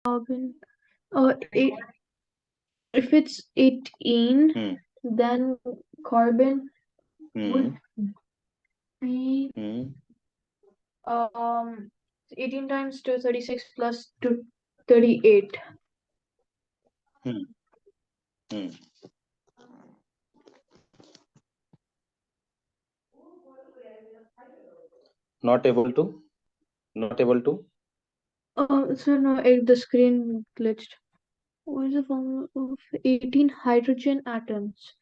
carbon. It, if it's 18, Hmm. then carbon would Hmm. be Hmm. 18 times 236 plus 238. Hmm. Hmm. Not able to. Not able to. So no, the screen glitched. What is the formula of 18 hydrogen atoms?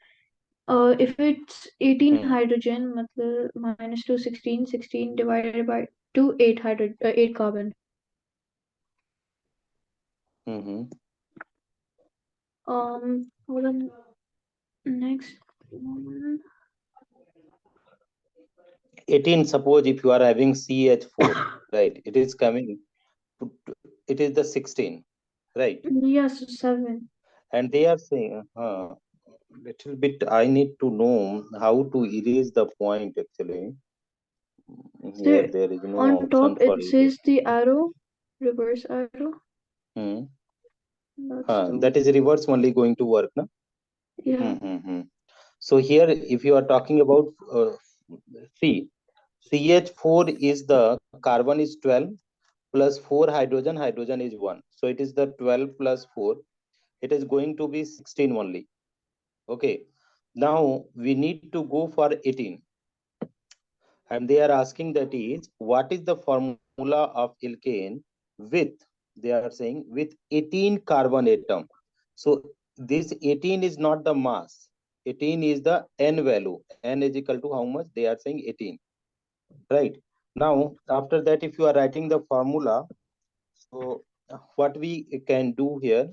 If it's 18 Hmm. hydrogen, matlab minus 2, 16, 16 divided by 2, 8 8 carbon. Hmm. Hold on, next one. 18. Suppose if you are having CH4, right? It is coming. It is the 16, right? Yes, 7. And they are saying, little bit. I need to know how to erase the point. Actually, here There, there is no on option top for it erase. says the arrow, reverse arrow. Hmm. That's the That is one. reverse only going to work, no? Yeah. Mm-hmm. So here, if you are talking about C, CH4 is the carbon is 12 plus 4 hydrogen, hydrogen is 1. So it is the 12 plus 4. It is going to be 16 only. Okay. Now we need to go for 18. And they are asking that is, what is the formula of alkane with, they are saying, with 18 carbon atom. So this 18 is not the mass. 18 is the n value. N is equal to how much? They are saying 18. Right. Now, after that, if you are writing the formula, so what we can do here,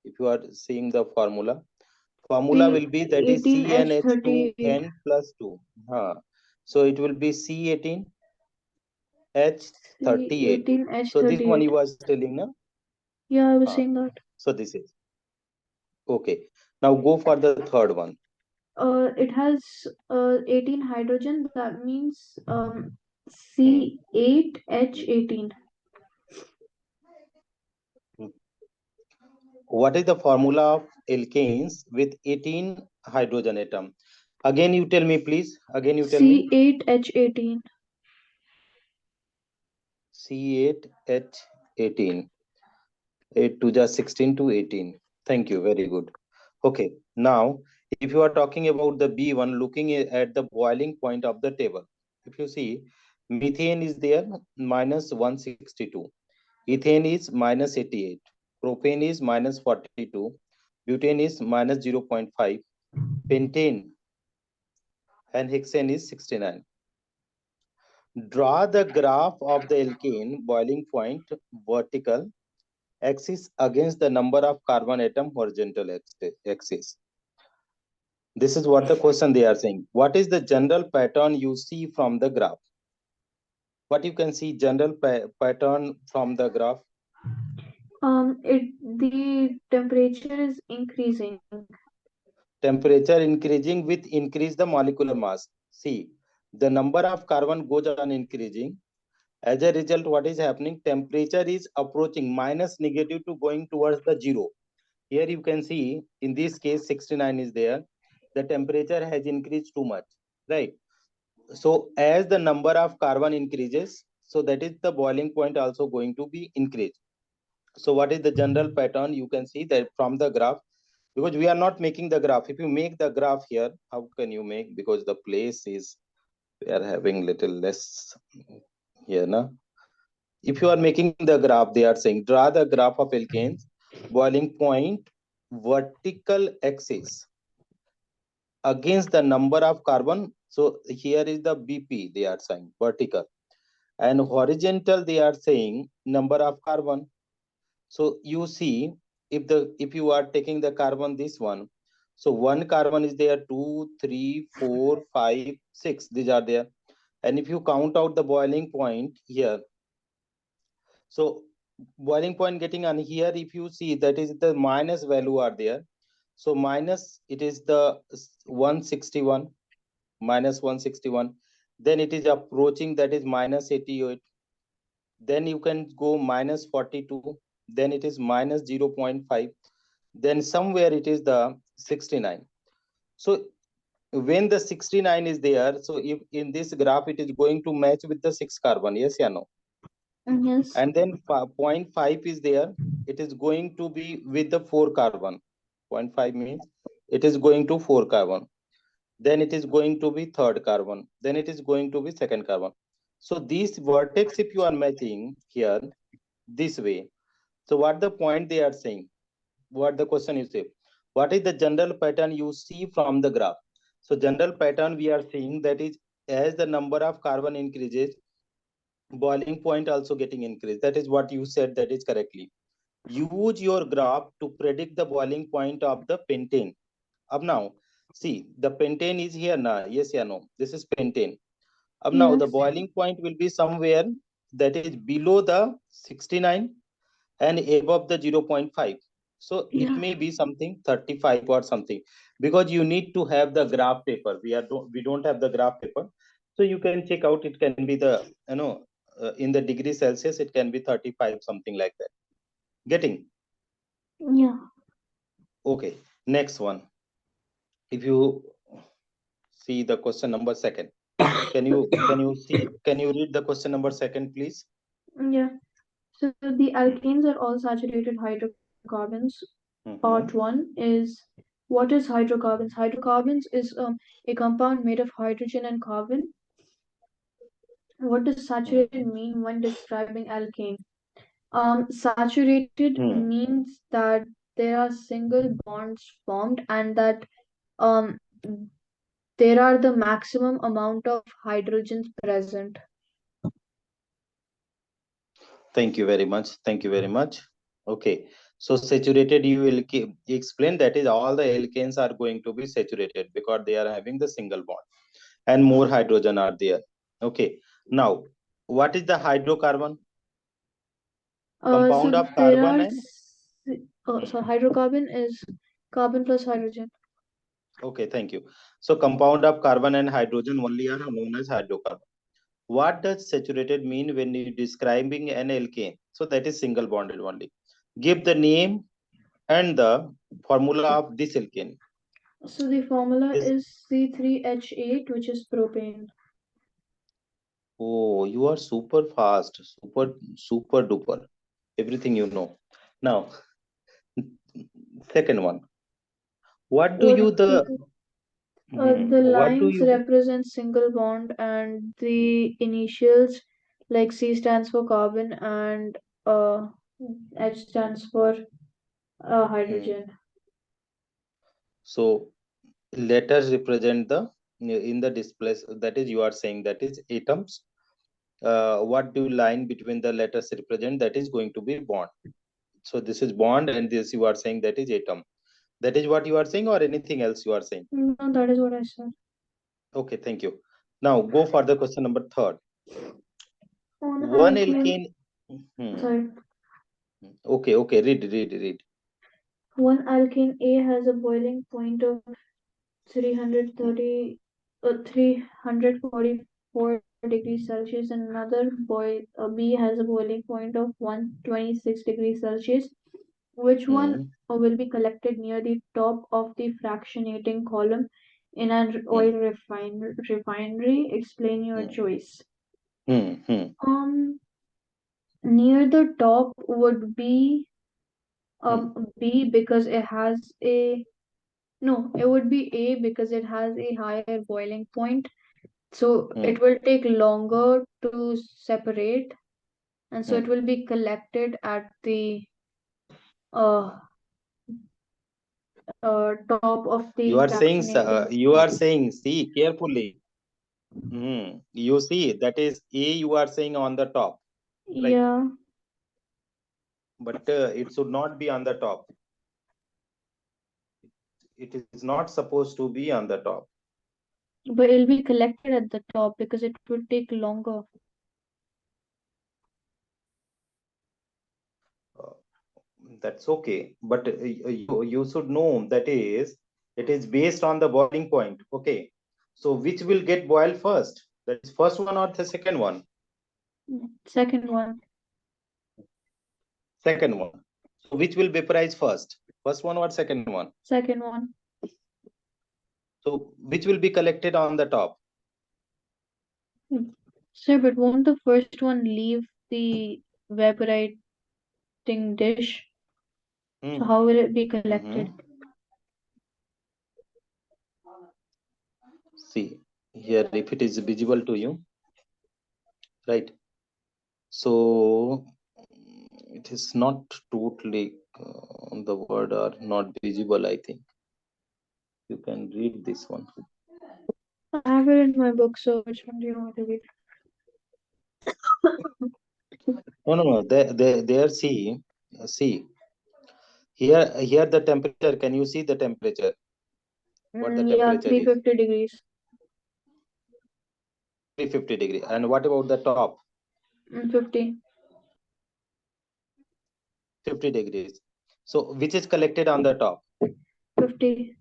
if you are seeing the formula will be that is 18H38. CnH2n plus 2. So it will be See, C18H38. So this one 18H38. you was telling, na? Yeah, I was Huh. saying that. So this is okay. Now go for the third one. It has 18 hydrogen. That means Hmm. C8H18. What is the formula of alkanes with 18 hydrogen atom? Again, you tell me, please. Again, you tell me. C8H18. C8H18. 8 to just 16 to 18. Thank you. Very good. Okay. Now, if you are talking about the B1, looking at the boiling point of the table, if you see, methane is there minus 162, ethane is minus 88, propane is minus 42, butane is minus 0.5, pentane and hexane is 69. Draw the graph of the alkane boiling point vertical axis against the number of carbon atom horizontal axis. This is what the question they are saying. What is the general pattern you see from the graph? What you can see general pattern from the graph? The temperature is increasing. Temperature increasing with increase the molecular mass. See, the number of carbon goes on increasing. As a result, what is happening? Temperature is approaching minus negative to going towards the zero. Here you can see, in this case, 69 is there. The temperature has increased too much, right? So as the number of carbon increases, so that is the boiling point also going to be increased. So what is the general pattern? You can see that from the graph, because we are not making the graph. If you make the graph here, how can you make? Because the place is, we are having little less here, na? If you are making the graph, they are saying draw the graph of alkanes boiling point vertical axis against the number of carbon. So here is the BP, they are saying vertical, and horizontal they are saying number of carbon. So you see, if you are taking the carbon, this one, so one carbon is there, 2, 3, 4, 5, 6, these are there. And if you count out the boiling point here, so boiling point getting on here, if you see, that is the minus value are there. So minus, it is the 161, minus 161. Then it is approaching, that is minus 88. Then you can go minus 42. then it is minus 0.5, then somewhere it is the 69. So when the 69 is there, so if in this graph it is going to match with the 6 carbon, yes or no? Yes. And then 0.5 is there, it is going to be with the 4 carbon. 0.5 means it is going to 4 carbon, then it is going to be third carbon, then it is going to be second carbon. So these vertex, if you are matching here this way, so what the point they are saying, what the question is say, what is the general pattern you see from the graph? So general pattern we are seeing that is, as the number of carbon increases, boiling point also getting increased. That is what you said, that is correctly. Use your graph to predict the boiling point of the pentane. Up now, see the pentane is here now. Yes or no? This is pentane. Up now, the Yes. boiling point will be somewhere that is below the 69 and above the 0.5. So it Yeah. may be something 35 or something, because you need to have the graph paper. We don't have the graph paper, so you can check out. It can be the, in the degree Celsius it can be 35, something like that. Getting? Yeah. Okay. Next one. If you see the question number second, can you read the question number second, please? Yeah. So the alkanes are all saturated hydrocarbons. Part Mm-hmm. one is, what is hydrocarbons? Hydrocarbons is a compound made of hydrogen and carbon. What does saturated Mm-hmm. mean when describing alkane? Saturated Hmm. means that there are single bonds formed and that um, there are the maximum amount of hydrogens present. Thank you very much. Thank you very much. Okay. So saturated, you will explain that is all the alkanes are going to be saturated because they are having the single bond and more hydrogen are there. Okay. Now, what is the hydrocarbon? So Compound of there carbon are, and so hydrocarbon is carbon plus hydrogen. okay, thank you. So compound of carbon and hydrogen only are known as hydrocarbon. What does saturated mean when you describing an alkane? So that is single bonded only. Give the name and the formula of this alkane. So the formula Yes. is C3H8, which is propane. Oh, you are super fast, super duper. Everything you know. Now, second one. What do What you the the what do lines you represent single bond, and the initials like C stands for carbon and uh, H stands for hmm, hydrogen. so letters represent the in the display, that is you are saying that is atoms. What do line between the letters represent? That is going to be bond. So this is bond and this you are saying that is atom. That is what you are saying or anything else you are saying? No, that is what I said. Okay, thank you. Now go for the question number third. On One alkane, alkane. Hmm. sorry, Okay, okay. Read. one alkane A has a boiling point of 330, 344 degrees Celsius, and another B has a boiling point of 126 degrees Celsius. Which one Hmm. will be collected near the top of the fractionating column in an Hmm. oil refinery? Explain your Hmm. choice. Hmm. Um, Near the top would be Hmm. B because it has a no, it would be A because it has a higher boiling point. So Hmm. it will take longer to separate, and so Hmm. it will be collected at the uh, top of the fractionating. You are saying, see carefully. Hmm. You see, that is A you are saying on the top, right? Yeah, But it should not be on the top. It is not supposed to be on the top. but it'll be collected at the top because it will take longer. Uh, that's okay. But you should know that is, it is based on the boiling point. Okay. So which will get boiled first? That is first one or the second one? Second one. Second one. So which will vaporize first? First one or second one? Second one. So which will be collected on the top? Sir, but won't the first one leave the evaporating dish? So how will it be collected? See here, if it is visible to you, right? So it is not totally the word are not visible. I think you can read this one. I have it in my book, so which one do you want to read? No. There. See. Here the temperature. Can you see the temperature? What the Yeah, temperature is? 350 degrees. 350 degree. And what about the top? 50. 50 degrees. So which is collected on the top? 50.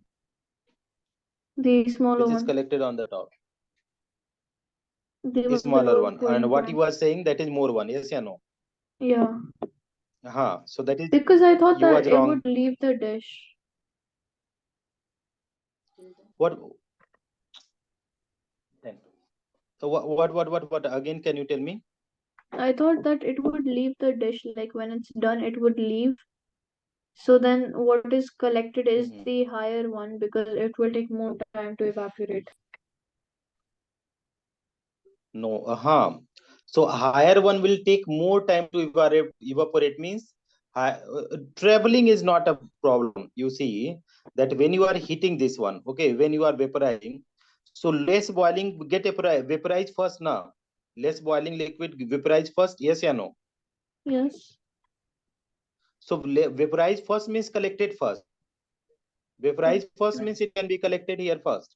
The smaller Which is one. collected on the top? The A one smaller below one. boiling And what point. you are saying, that is more one. Yes or no? Yeah. So that is, Because I thought you that was it wrong. would leave the dish. What? So what? Again, can you tell me? I thought that it would leave the dish, like when it's done, it would leave. So then what is collected is the higher one because it will take more time to evaporate. No. So higher one will take more time to evaporate means traveling is not a problem. You see that when you are heating this one, okay, when you are vaporizing, so less boiling get vaporize first now. Less boiling liquid vaporize first, yes or no? Yes. So vaporize first means collected first. Vaporize first means it can be collected here first.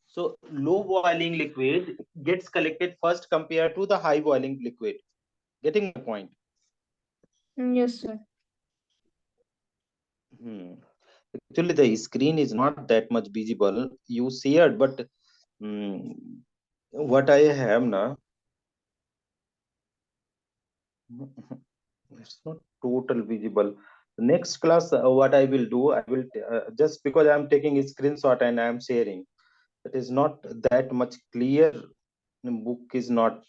So low boiling liquid gets collected first compared to the high boiling liquid. Getting my point? Yes, sir. Actually, the screen is not that much visible. You see it, but what I have now, it's not total visible. Next class, what I will do, I will just because I'm taking a screenshot and I'm sharing. It is not that much clear. The book is not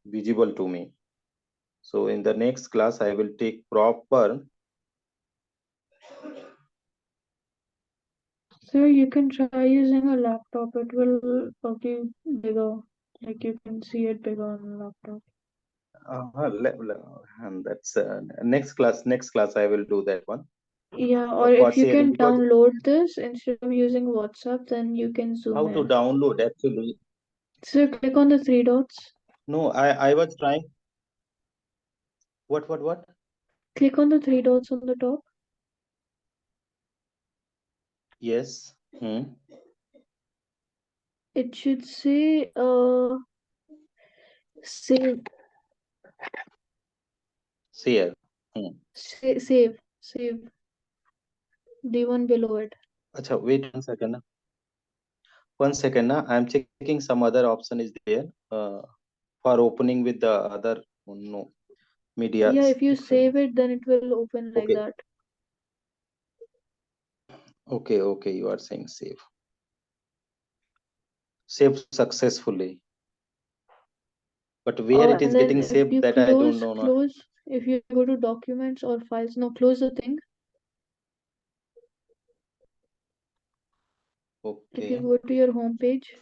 visible to me. So in the next class, I will take proper. Sir, you can try using a laptop. It will be bigger. Like you can see it bigger on a laptop. And that's next class. Next class, I will do that one Yeah, or for if you sharing can because download this instead of using WhatsApp, then you can zoom how to in. download actually. So click on the three dots. No, I was trying. What? Click on the three dots on the top. Yes. It should say save. Share. Save. The one below it. Acha, wait 1 second. 1 second. I'm checking some other option is there for opening with the other no media. Yeah, if you save it, then it will open like Okay. that. Okay. You are saying save. Save successfully. But where it is And then getting if saved, you that I don't know. No. close, if you go to documents or files, no, close the thing. If you Okay. go to your home page,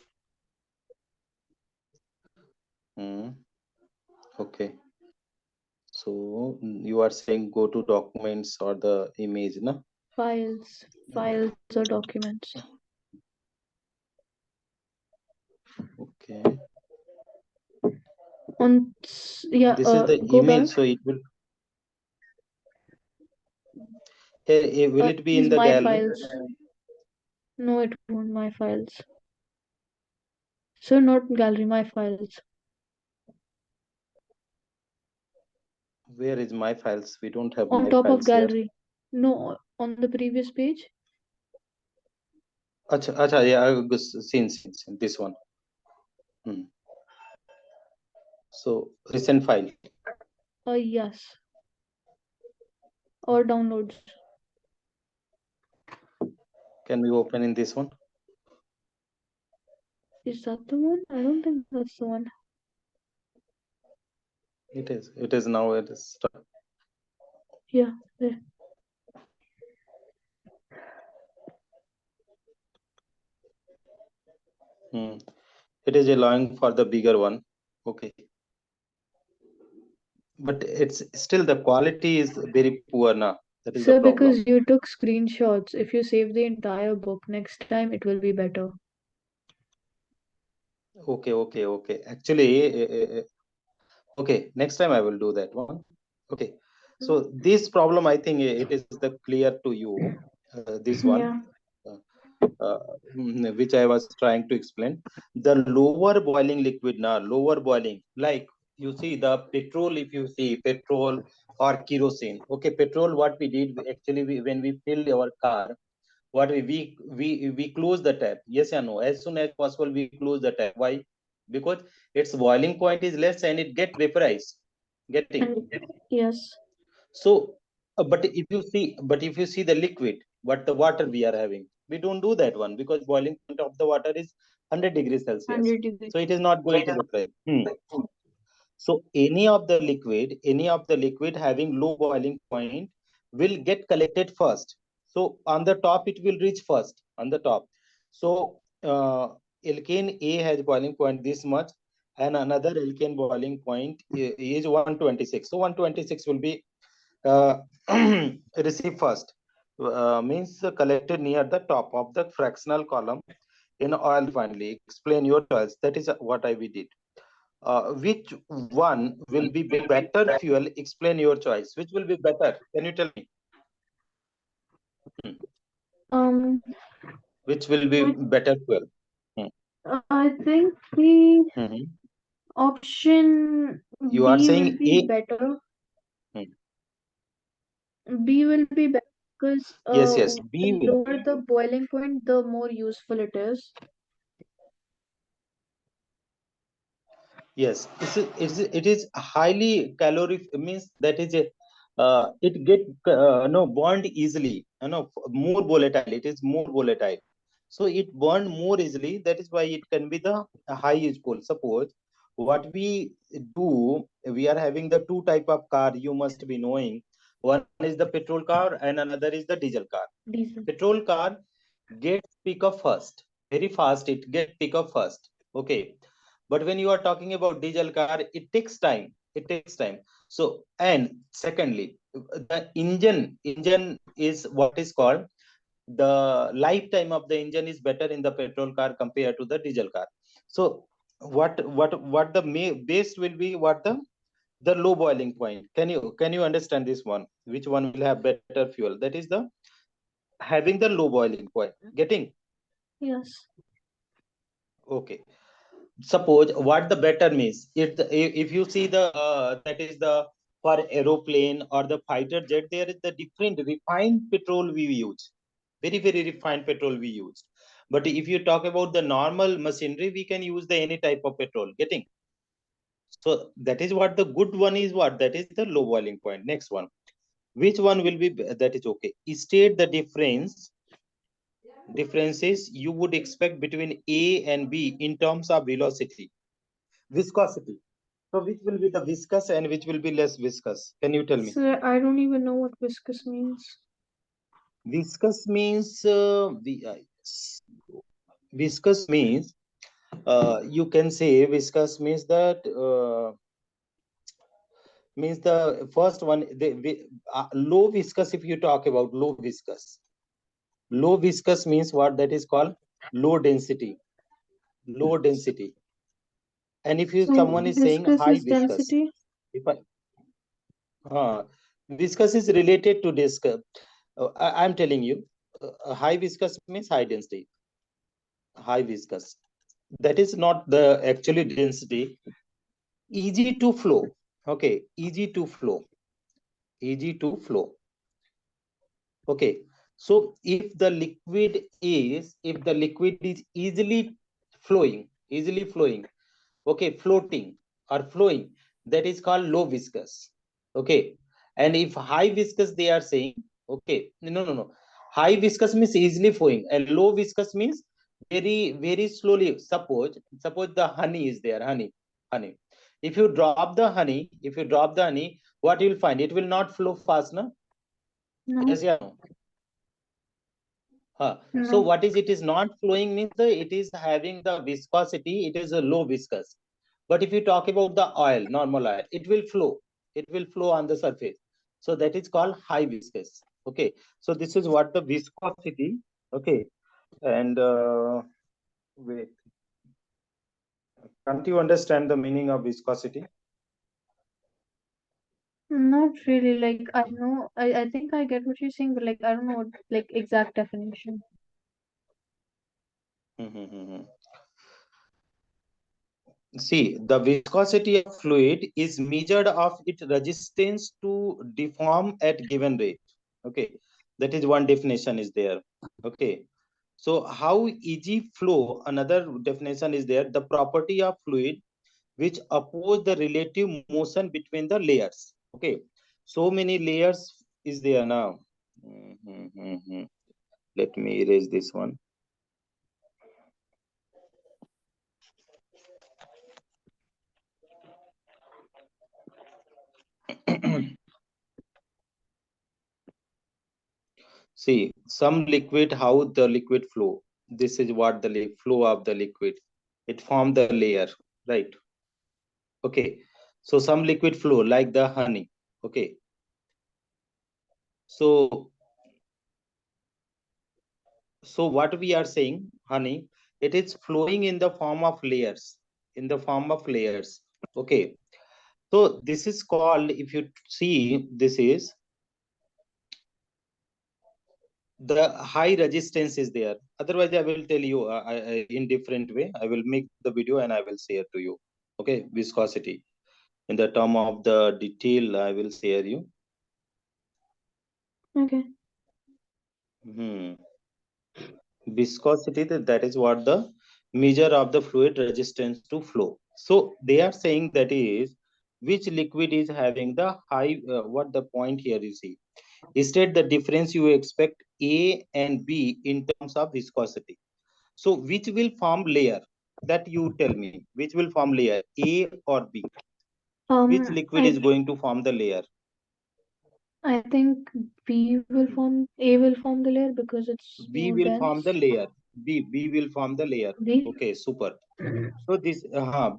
Okay. So you are saying go to documents or the image, no? files or documents. Okay. Yeah, This is the go image, back. so it will. Will it be in These the my gallery? files. No, it won't. My files. So not gallery, my files. Where is my files? We don't have On my top of files here. gallery. No, on the previous page. Acha, yeah, seen this one. So recent file. Yes. or downloads. Can we open in this one? Is that the one? I don't think that's the one. It is. It is now. It is stuck. Yeah, there. It is allowing for the bigger one. Okay. But it's still the quality is very poor now. That is the So problem. because you took screenshots, if you save the entire book next time, it will be better. Okay, okay, okay. Actually, okay, next time I will do that one. Okay. So this problem, I think it is the clear to you. This one, Yeah. uh, which I was trying to explain. The lower boiling liquid now, lower boiling, like you see the petrol, if you see petrol or kerosene. Okay, petrol, what we did actually, when we fill our car, what we close the tap. Yes or no? As soon as possible, we close the tap. Why? Because its boiling point is less and it get vaporized. Getting And yes. so, but if you see the liquid, what the water we are having, we don't do that one because boiling point of the water is 100 degrees Celsius. 100 degrees. So it is not going to vaporize. So any of the liquid having low boiling point will get collected first. So on the top, it will reach first on the top. So alkane A has boiling point this much, and another alkane boiling point is 126. So 126 will be uh, received first. Means collected near the top of the fractional column in oil finally. Explain your choice. That is what we did. Which one will be better fuel? Explain your choice. Which will be better? Can you tell me? Hmm. Um, Which will be better fuel? Hmm. I think the Mhm. option You are B will saying be A. better. Hmm. B will be better because Yes, yes. the B will. lower the boiling point, the more useful it is. Yes, it is highly calorific. Means that is a it get no burned easily. More volatile. It is more volatile, so it burned more easily. That is why it can be the high useful. Suppose what we do, we are having the two type of car. You must be knowing. One is the petrol car and another is the diesel car. Diesel. Petrol car gets pick up first, very fast. It gets pick up first. Okay, but when you are talking about diesel car, it takes time. It takes time. So, and secondly, the engine is what is called, the lifetime of the engine is better in the petrol car compared to the diesel car. So what the base will be, what the low boiling point. Can you understand this one? Which one will have better fuel? That is the having the low boiling point. Getting? Yes. Okay. Suppose what the better means, if you see the that is the, for aeroplane or the fighter jet, there is the different refined petrol we use, very very refined petrol we use. But if you talk about the normal machinery, we can use the any type of petrol. Getting? So that is what the good one is, what that is the low boiling point. Next one, which one will be that is okay. State the differences you would expect between A and B in terms of velocity, viscosity. So which will be the viscous and which will be less viscous? Can you tell me? So I don't even know what viscous means. Viscous means viscous means you can say viscous means that means the first one, low viscous. If you talk about low viscous means what that is called, low density, low density. And if you So someone is saying viscous high is viscous, density. if I viscous is related to this. I'm telling you, high viscous means high density, high viscous. That is not the actually density. Easy to flow. Okay, easy to flow, easy to flow. Okay, so if the liquid is easily flowing, okay, floating or flowing, that is called low viscous. Okay, And if high viscous they are saying, okay, no. High viscous means easily flowing, and low viscous means very slowly. Suppose the honey is there, honey. If you drop the honey, what you will find? It will not flow fast, no? No, Yes, yeah, no. So no. what is it is not flowing means it is having the viscosity, it is a low viscous. But if you talk about the oil, normal oil, it will flow. It will flow on the surface. So that is called high viscous. Okay. So this is what the viscosity. Okay. And wait, can't you understand the meaning of viscosity? Not really. Like I know, I think I get what you're saying, but like I don't know what like exact definition. See, the viscosity of fluid is measured of its resistance to deform at given rate. Okay, that is one definition is there. Okay, so how easy flow? Another definition is there. The property of fluid which oppose the relative motion between the layers. Okay, so many layers is there now. Let me erase this one. See, some liquid, how the liquid flow. This is what the flow of the liquid. It form the layer, right? Okay. So some liquid flow like the honey. Okay. So what we are saying, honey, it is flowing in the form of layers. In the form of layers. Okay. So this is called, if you see, this is the high resistance is there. Otherwise I will tell you in different way. I will make the video and I will share to you. Okay, viscosity in the term of the detail I will share you. Okay. Viscosity, that is what the measure of the fluid resistance to flow. So they are saying that is which liquid is having the high what the point here you see. Instead the difference you expect A and B in terms of viscosity. So which will form layer? That you tell me. Which will form layer? A or B? Which liquid I is going to form the layer? I think A will form the layer because it's B more will form the dense. layer. B will form the layer. B. Okay, super. So this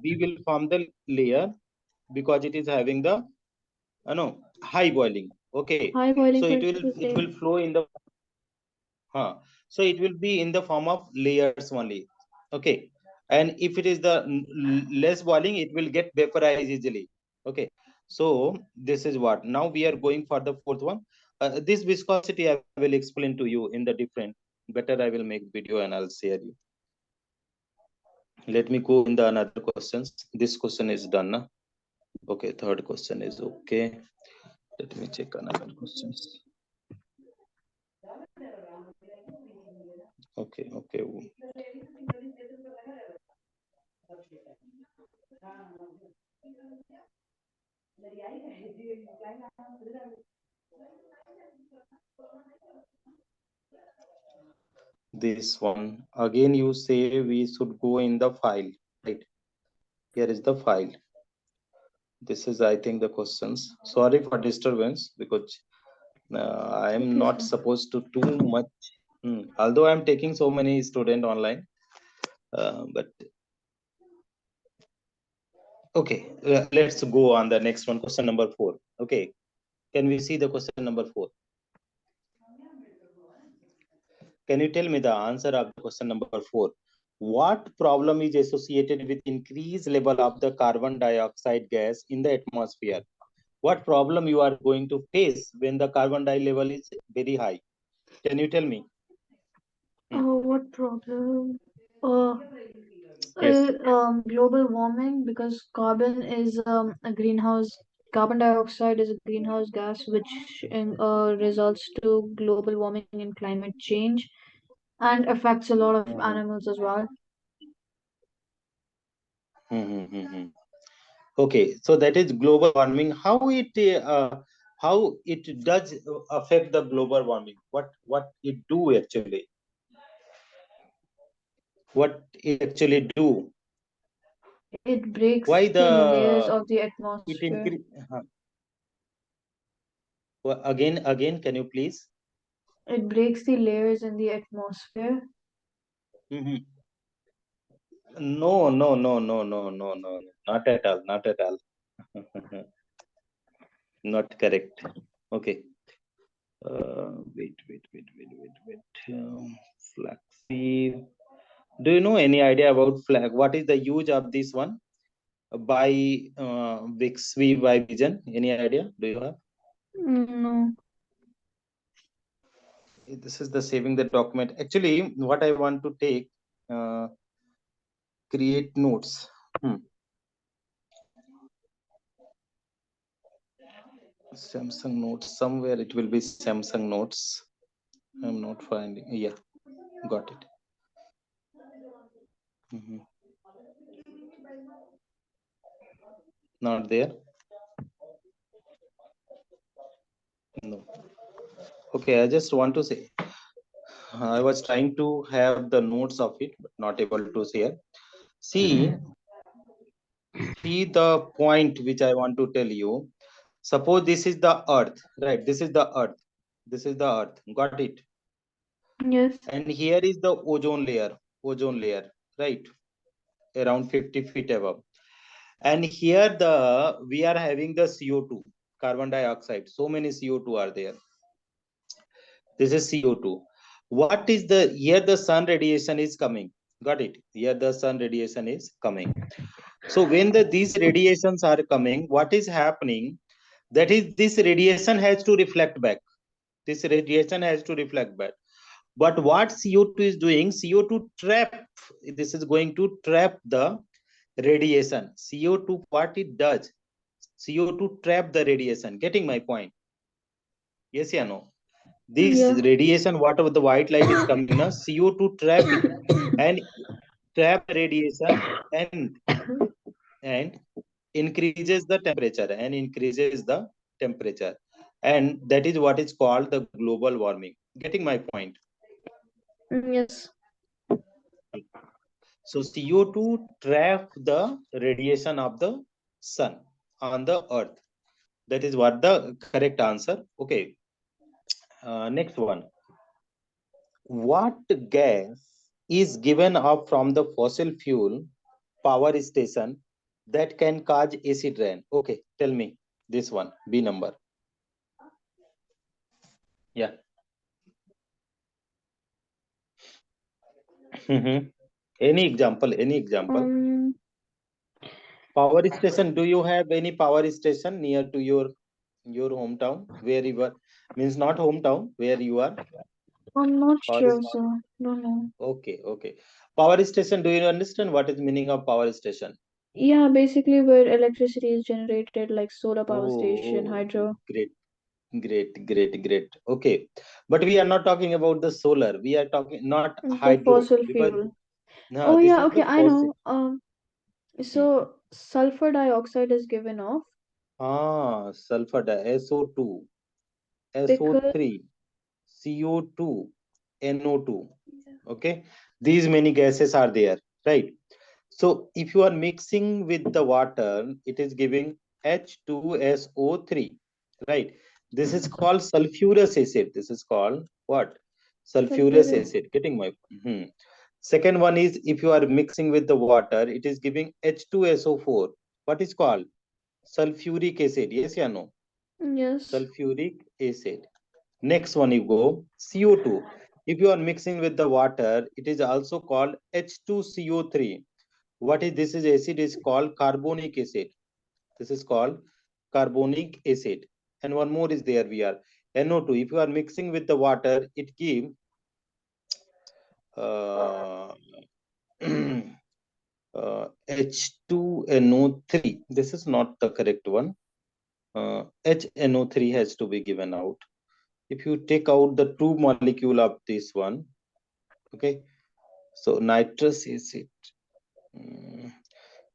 B will form the layer because it is having the no high boiling. Okay, High so boiling it point will is the it will same. flow in the so it will be in the form of layers only. Okay, and if it is the less boiling, it will get vaporized easily. Okay, so this is what. Now we are going for the fourth one. This viscosity I will explain to you in the different. Better I will make video and I'll share you. Let me go in the another questions. This question is done. Na? Okay, third question is okay. Let me check another questions. Okay. This one again. You say we should go in the file, right? Here is the file. This is, I think, the questions. Sorry for disturbance because I am Okay, not sir. supposed to too much. Although I am taking so many student online, but okay. Let's go on the next one. Question number 4. Okay. Can we see the question number 4? Can you tell me the answer of the question number 4? What problem is associated with increased level of the carbon dioxide gas in the atmosphere? What problem you are going to face when the carbon dioxide level is very high? Can you tell me? What problem? Uh, Yes. Global warming because carbon dioxide is a greenhouse gas which results to global warming and climate change and affects a lot of Mhm. animals as well. Mhm. Okay, so that is global warming. How it how it does affect the global warming. What it do actually? What it actually do? It breaks Why the layers the of the it atmosphere. increase? Again, can you please? It breaks the layers in the atmosphere. Mhm. No, no, no, no, no, no, no, no. Not at all. Not at all. Not correct. Okay. Wait. Flaxseed. Do you know any idea about flag? What is the use of this one? By Bixby by Vision. Any idea? Do you have? No. This is the saving the document. Actually, what I want to take, create notes. Samsung notes. Somewhere it will be Samsung notes. I'm not finding. Yeah, got it. Mhm. Not there. No. Okay, I just want to say, I was trying to have the notes of it, but not able to share. See, see the point which I want to tell you. Suppose this is the Earth, right? This is the Earth. This is the Earth. Got it? Yes. And here is the ozone layer, right? Around 50 feet above. And here we are having the CO2, carbon dioxide. So many CO2 are there. This is CO2. What is the here the sun radiation is coming? Got it? Here the sun radiation is coming. So when these radiations are coming, what is happening? That is, this radiation has to reflect back. This radiation has to reflect back. But what CO2 is doing? CO2 trap. This is going to trap the radiation. CO2, what it does? CO2 trap the radiation. Getting my point? Yes, yeah, no. This Yeah. radiation, whatever the white light is coming now, CO2 trap it and trap radiation and increases the temperature, and that is what is called the global warming. Getting my point? Yes. So CO2 trap the radiation of the sun on the earth. That is what the correct answer. Okay. Next one. What gas is given up from the fossil fuel power station that can cause acid rain? Okay, tell me this one. B number. Yeah. Any example? Any example? Um, Power station. Do you have any power station near to your hometown where you are? Means not hometown where you are, I'm not or is sure, not? sir. Don't know. Okay, okay. Power station. Do you understand what is meaning of power station? Yeah, basically where electricity is generated, like solar power station, Oh, hydro, great. Great. Okay. But we are not talking about the solar. We are talking not the hydro, fossil because fuel. no, Oh this yeah, is the okay, I fossil. know. So sulfur dioxide is given off Sulfur SO2, because SO3, CO2, NO2. Okay. These many gases are there, right? So if you are mixing with the water, it is giving H2SO3, right? This is called sulfurous acid. This is called what? Sulfurous sulfuric. acid. Getting my. Second one is, if you are mixing with the water, it is giving H2SO4. What is called? Sulfuric acid. Yes or no? Yes, Sulfuric acid. Next one you go, CO2. If you are mixing with the water, it is also called H2CO3. What is this? Is acid is called carbonic acid. This is called carbonic acid. And one more is there. We are NO2. If you are mixing with the water, it gives uh, H2NO3. This is not the correct one. HNO3 has to be given out. If you take out the two molecule of this one, okay. So nitrous acid. Mm,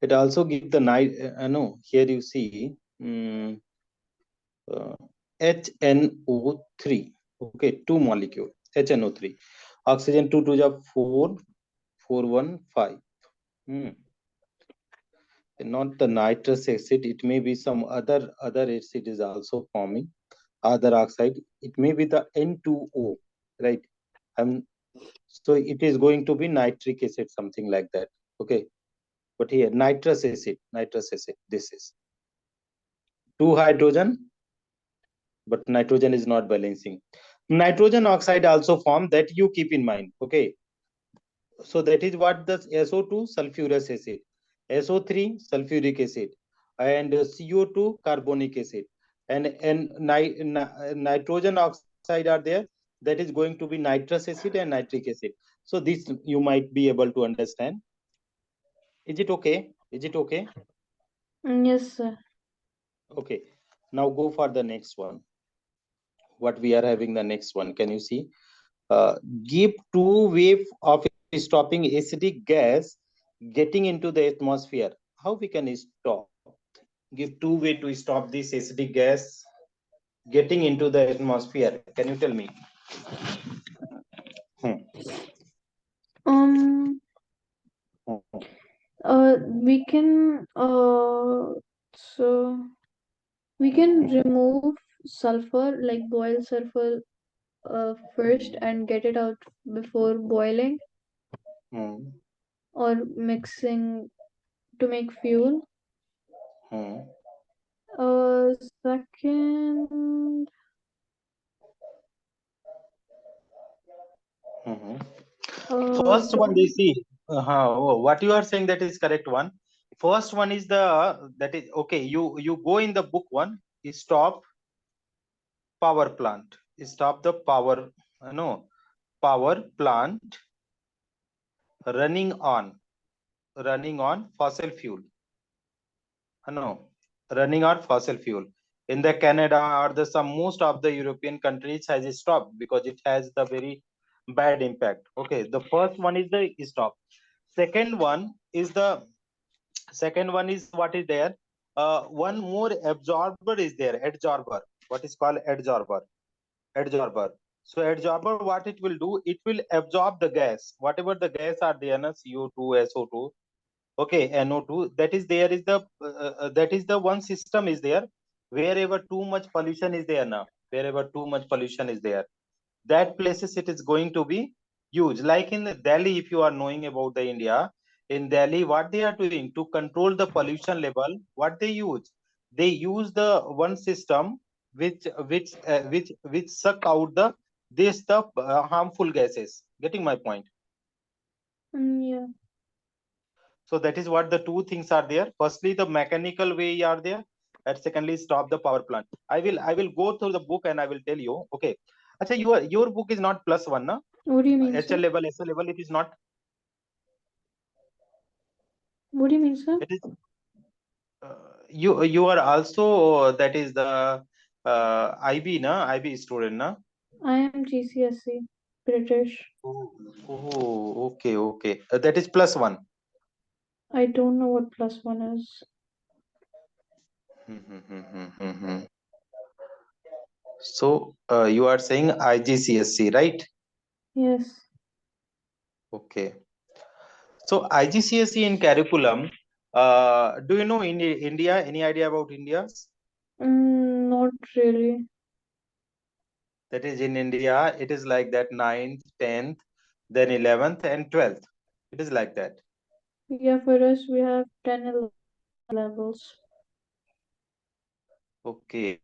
it also gives the no. Here you see. HNO3. Okay, two molecule HNO3. Oxygen 2 to the 4, 415. Not the nitrous acid. It may be some other acid is also forming. Other oxide. It may be the N2O, right? So it is going to be nitric acid, something like that. Okay, but here nitrous acid. This is two hydrogen, but nitrogen is not balancing. Nitrogen oxide also form, that you keep in mind. Okay, so that is what the SO2 sulfurous acid, SO3 sulfuric acid, and CO2 carbonic acid, and nitrogen oxide are there. That is going to be nitrous acid and nitric acid. So this you might be able to understand. Is it okay? Is it okay? Yes, sir. Okay. Now go for the next one. What we are having the next one? Can you see? Uh, Give two way of stopping acidic gas getting into the atmosphere. How we can stop? Give two way to stop this acidic gas getting into the atmosphere. Can you tell me? Hmm. Um, Hmm. we can so we can remove sulfur, like boil sulfur first and get it out before boiling Hmm. or mixing to make fuel. Hmm. Second, Hmm. uh, First one, they see. What you are saying, that is correct one. First one is the, that is okay. You go in the book one. Stop power plant. Stop the power. No, power plant running on fossil fuel. No, running on fossil fuel. In the Canada or the some most of the European countries has stopped because it has the very bad impact. Okay, the first one is the stop. Second one is the second one is what is there. One more absorber is there. Adsorber. What is called adsorber? Adsorber. So adsorber, what it will do? It will absorb the gas. Whatever the gas are there, na, CO2, SO2. Okay, NO2. That is there is the that is the one system is there. Wherever too much pollution is there now. Wherever too much pollution is there, that places it is going to be huge. Like in Delhi, if you are knowing about the India, in Delhi, what they are doing to control the pollution level, what they use the one system which suck out the harmful gases. Getting my point? yeah. So that is what the two things are there. Firstly, the mechanical way are there, and secondly, stop the power plant. I will go through the book and I will tell you. Okay. Acha, your book is not +1, na? What do you mean, HL sir? level, SL level, it is not. What do you mean, sir? It is you are also that is the IB na IB student na. I am GCSE, British. Okay. That is +1. I don't know what +1 is. So you are saying IGCSE, right? Yes. Okay. So IGCSE in curriculum. Do you know in India? Any idea about India? Not really. That is in India, it is like that 9th, 10th, then 11th and 12th. It is like that. Yeah, for us, we have 10 levels. Okay.